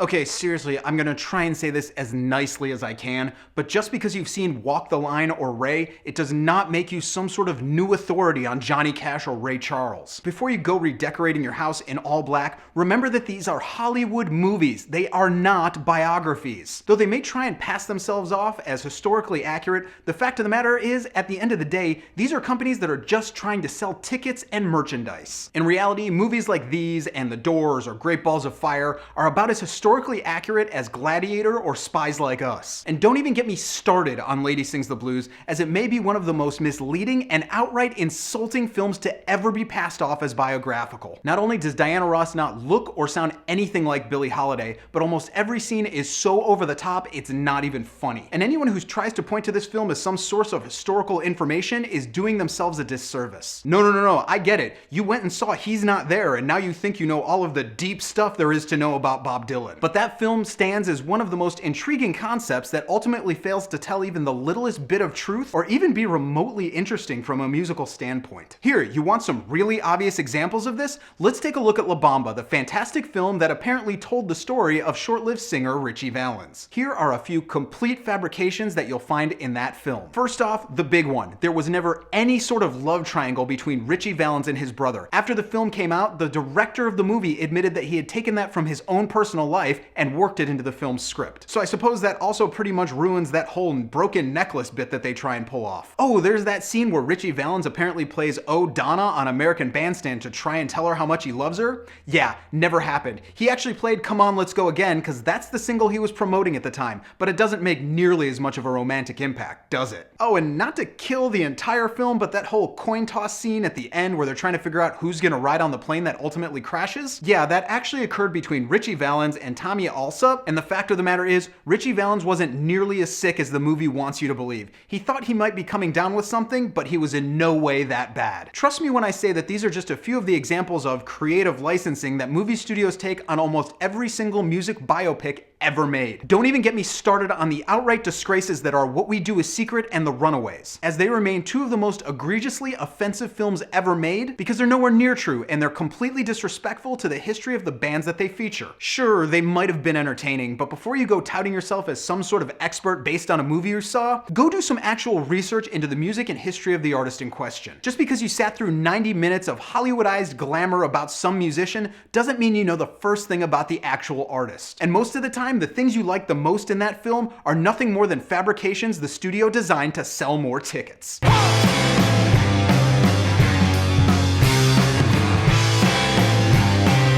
Okay, seriously, I'm gonna try and say this as nicely as I can, but just because you've seen Walk the Line or Ray, it does not make you some sort of new authority on Johnny Cash or Ray Charles. Before you go redecorating your house in all black, remember that these are Hollywood movies. They are not biographies. Though they may try and pass themselves off as historically accurate, the fact of the matter is, at the end of the day, these are companies that are just trying to sell tickets and merchandise. In reality, movies like these and The Doors or Great Balls of Fire are about as historically accurate as Gladiator or Spies Like Us. And don't even get me started on Lady Sings the Blues, as it may be one of the most misleading and outright insulting films to ever be passed off as biographical. Not only does Diana Ross not look or sound anything like Billie Holiday, but almost every scene is so over the top it's not even funny. And anyone who tries to point to this film as some source of historical information is doing themselves a disservice. No, I get it. You went and saw He's Not There, and now you think you know all of the deep stuff there is to know about Bob Dylan. But that film stands as one of the most intriguing concepts that ultimately fails to tell even the littlest bit of truth or even be remotely interesting from a musical standpoint. Here, you want some really obvious examples of this? Let's take a look at La Bamba, the fantastic film that apparently told the story of short-lived singer Ritchie Valens. Here are a few complete fabrications that you'll find in that film. First off, the big one. There was never any sort of love triangle between Ritchie Valens and his brother. After the film came out, the director of the movie admitted that he had taken that from his own personal life and worked it into the film's script. So I suppose that also pretty much ruins that whole broken necklace bit that they try and pull off. Oh, there's that scene where Ritchie Valens apparently plays Oh Donna on American Bandstand to try and tell her how much he loves her? Yeah, never happened. He actually played Come On Let's Go Again because that's the single he was promoting at the time, but it doesn't make nearly as much of a romantic impact, does it? Oh, and not to kill the entire film, but that whole coin toss scene at the end where they're trying to figure out who's gonna ride on the plane that ultimately crashes? Yeah, that actually occurred between Ritchie Valens and Tommy Alsop, and the fact of the matter is, Ritchie Valens wasn't nearly as sick as the movie wants you to believe. He thought he might be coming down with something, but he was in no way that bad. Trust me when I say that these are just a few of the examples of creative licensing that movie studios take on almost every single music biopic ever made. Don't even get me started on the outright disgraces that are What We Do Is Secret and The Runaways, as they remain two of the most egregiously offensive films ever made because they're nowhere near true and they're completely disrespectful to the history of the bands that they feature. Sure, they might have been entertaining, but before you go touting yourself as some sort of expert based on a movie you saw, go do some actual research into the music and history of the artist in question. Just because you sat through 90 minutes of Hollywoodized glamour about some musician doesn't mean you know the first thing about the actual artist. And most of the time, the things you like the most in that film are nothing more than fabrications the studio designed to sell more tickets.